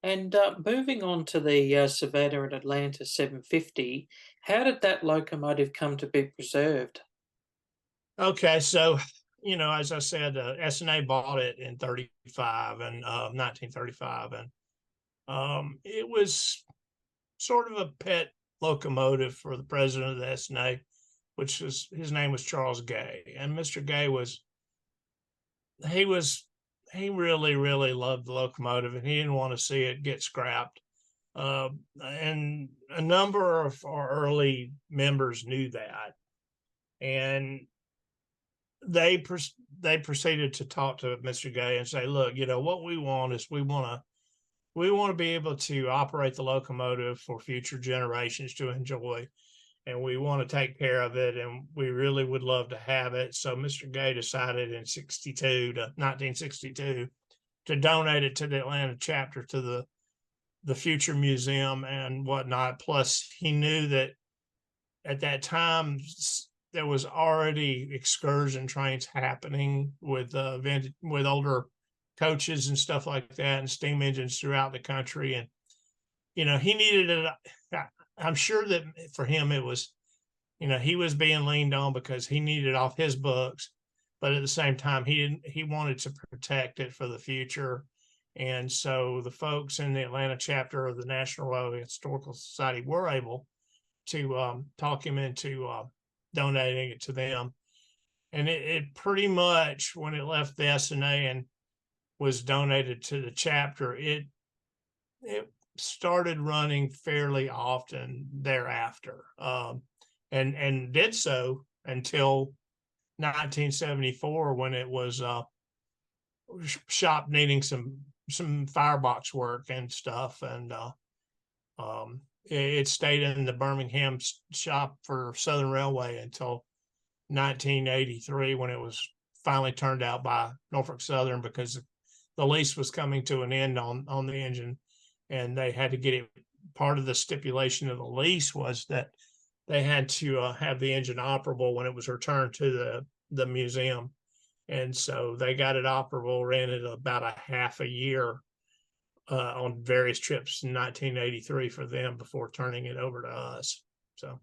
And moving on to the Savannah and Atlanta 750, how did that locomotive come to be preserved? Okay, so as I said, S&A bought it in 1935, and it was sort of a pet locomotive for the president of the S&A, which was his name was Charles Gay, and Mr. Gay he was he really loved the locomotive, and he didn't want to see it get scrapped. And a number of our early members knew that, and they they proceeded to talk to Mr. Gay and say, "Look, what we want is we want to be able to operate the locomotive for future generations to enjoy, and we want to take care of it, and we really would love to have it." So Mr. Gay decided in 1962 to donate it to the Atlanta chapter to the future museum and whatnot. Plus, he knew that at that time there was already excursion trains happening with older coaches and stuff like that, and steam engines throughout the country. And he needed it. I'm sure that for him it was, he was being leaned on because he needed it off his books, but at the same time he wanted to protect it for the future. And so the folks in the Atlanta chapter of the National Railway Historical Society were able to talk him into donating it to them. And it pretty much, when it left the S&A and was donated to the chapter, it started running fairly often thereafter, and did so until 1974, when it was shop needing some firebox work and stuff, and it stayed in the Birmingham shop for Southern Railway until 1983, when it was finally turned out by Norfolk Southern because the lease was coming to an end on the engine, and they had to get it. Part of the stipulation of the lease was that they had to have the engine operable when it was returned to the museum. And so they got it operable, ran it about a half a year on various trips in 1983 for them before turning it over to us. So,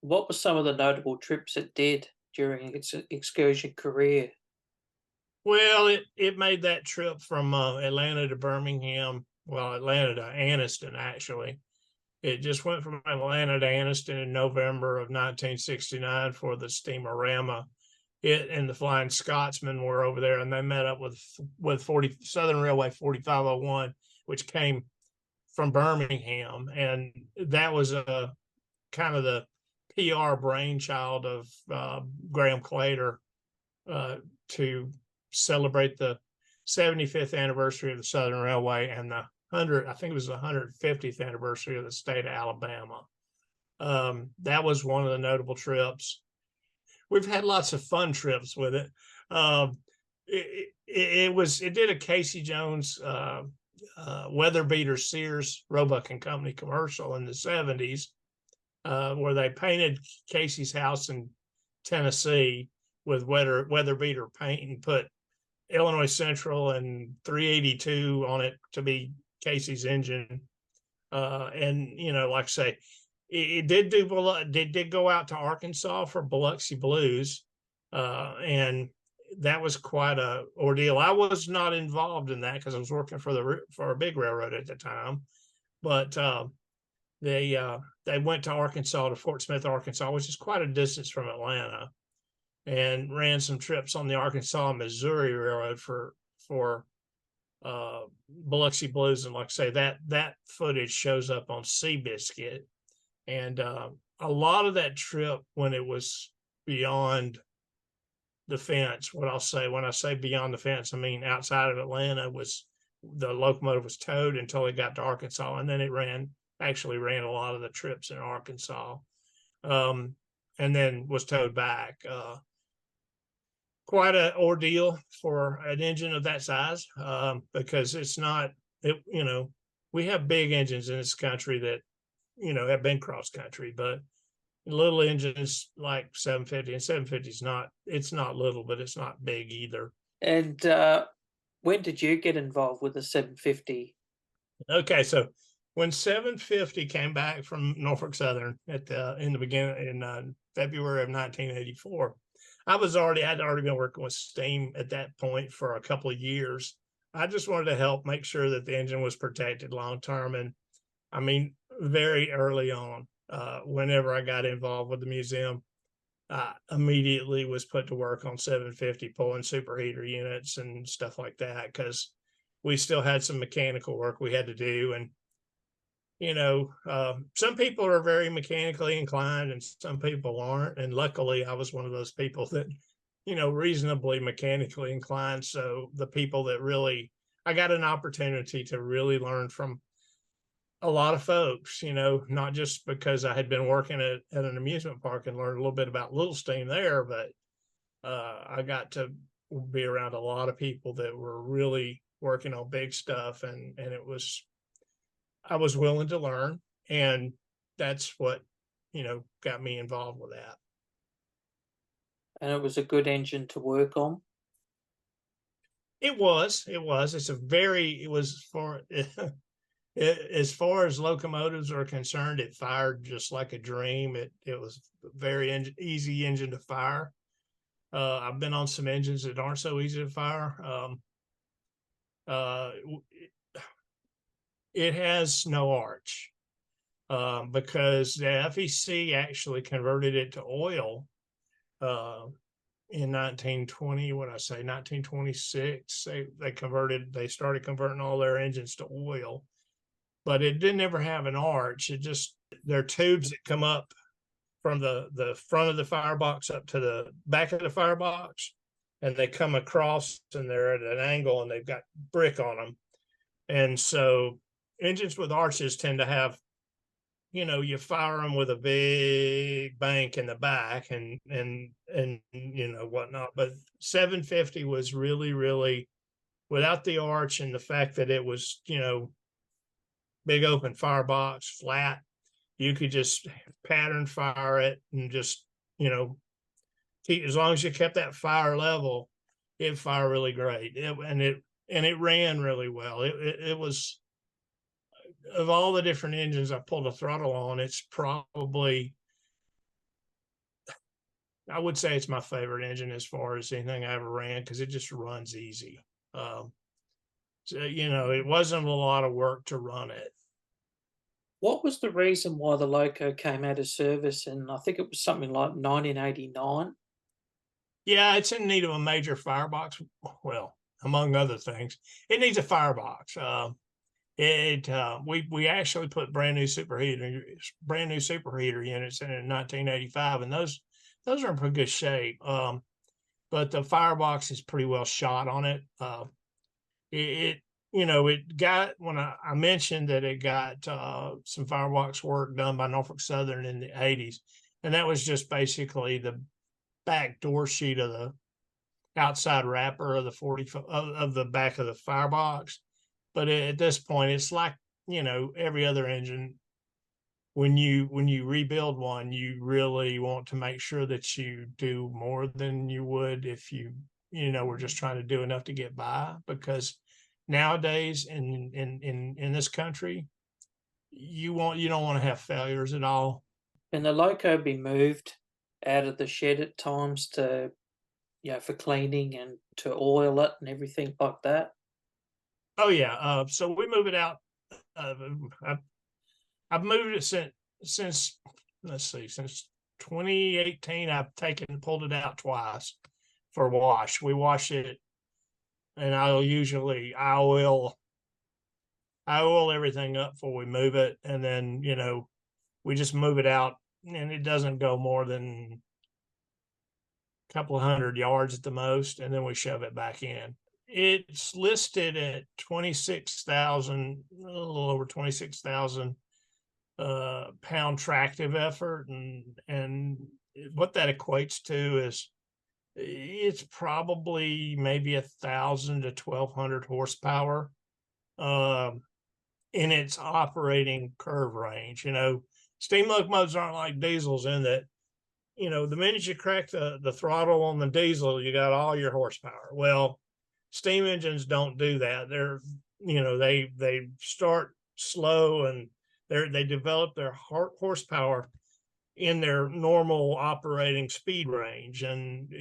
What were some of the notable trips it did during its excursion career? well, it made that trip from Atlanta to Birmingham. Well, Atlanta to Anniston, actually. It just went from Atlanta to Anniston in November of 1969 for the steamer-rama. It and the Flying Scotsman were over there, and they met up with Southern Railway 4501, which came from Birmingham, and that was a kind of the PR brainchild of Graham Claytor to celebrate the 75th anniversary of the Southern Railway and I think it was the 150th anniversary of the state of Alabama. That was one of the notable trips. We've had lots of fun trips with it. It did a Casey Jones weather beater Sears Roebuck and Company commercial in the 70s, where they painted Casey's house in Tennessee with weather beater paint and put Illinois Central and 382 on it to be Casey's engine. And like I say, it did go out to Arkansas for Biloxi Blues, and that was quite a ordeal. I was not involved in that because I was working for a big railroad at the time, but they went to Arkansas, to Fort Smith, Arkansas, which is quite a distance from Atlanta, and ran some trips on the Arkansas Missouri Railroad for Biloxi Blues. And like I say, that footage shows up on Seabiscuit. And a lot of that trip, when it was beyond the fence, when I say beyond the fence, I mean outside of Atlanta, the locomotive was towed until it got to Arkansas, and then it actually ran a lot of the trips in Arkansas, and then was towed back. Quite an ordeal for an engine of that size, because we have big engines in this country that have been cross country, but little engines like 750, and 750 it's not little, but it's not big either. And When did you get involved with the 750? Okay, so when 750 came back from Norfolk Southern at the in the beginning in February of 1984, I'd already been working with steam at that point for a couple of years. I just wanted to help make sure that the engine was protected long term, and I mean, very early on, whenever I got involved with the museum, I immediately was put to work on 750 pulling superheater units and stuff like that because we still had some mechanical work we had to do. And, some people are very mechanically inclined and some people aren't. And luckily, I was one of those people that, reasonably mechanically inclined. So the people that really, I got an opportunity to really learn from a lot of folks, not just because I had been working at an amusement park and learned a little bit about Little Steam there, but I got to be around a lot of people that were really working on big stuff, and I was willing to learn, and that's what got me involved with that. And it was a good engine to work on. It was for as far as locomotives are concerned, it fired just like a dream. It was a very easy engine to fire. I've been on some engines that aren't so easy to fire. Uh, it has no arch because the FEC actually converted it to oil uh, in 1920. What I say, 1926. They started converting all their engines to oil, but it didn't ever have an arch. It just, there are tubes that come up from the front of the firebox up to the back of the firebox, and they come across and they're at an angle and they've got brick on them. And so engines with arches tend to have, you fire them with a big bank in the back and whatnot. But 750 was really, really, without the arch and the fact that it was, big open firebox, flat, you could just pattern fire it and just, as long as you kept that fire level, it fired really great. It ran really well. It was, of all the different engines I pulled a throttle on, it's probably, I would say it's my favorite engine as far as anything I ever ran because it just runs easy. So, it wasn't a lot of work to run it. What was the reason why the loco came out of service in, I think it was something like 1989? Yeah, it's in need of a major firebox. Well, among other things, it needs a firebox. We actually put brand new superheater units in 1985, and those are in pretty good shape. But the firebox is pretty well shot on it. It it got, when I mentioned that it got some firebox work done by Norfolk Southern in the 80s, and that was just basically the back door sheet of the outside wrapper of the 40 of the back of the firebox. But at this point, it's like, every other engine. When you rebuild one, you really want to make sure that you do more than you would if you were just trying to do enough to get by. Because nowadays in this country, you don't want to have failures at all. Can the loco be moved out of the shed at times to, for cleaning and to oil it and everything like that? Oh yeah. So we move it out. I've moved it since let's see, since 2018. I've pulled it out twice for wash. We wash it, and I will everything up before we move it, and then we just move it out, and it doesn't go more than a couple of 100 yards at the most, and then we shove it back in. It's listed at 26,000, a little over 26,000 pound tractive effort, and what that equates to is it's probably maybe 1,000 to 1,200 horsepower in its operating curve range. Steam locomotives aren't like diesels in that, the minute you crack the throttle on the diesel, you got all your horsepower. Well, Steam engines don't do that. They're, they start slow, and they develop their horsepower in their normal operating speed range. And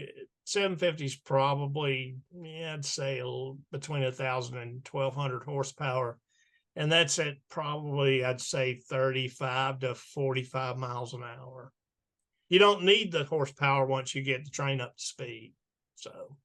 750 is probably, yeah, I'd say between 1,000 and 1,200 horsepower. And that's at probably, I'd say 35 to 45 miles an hour. You don't need the horsepower once you get the train up to speed. So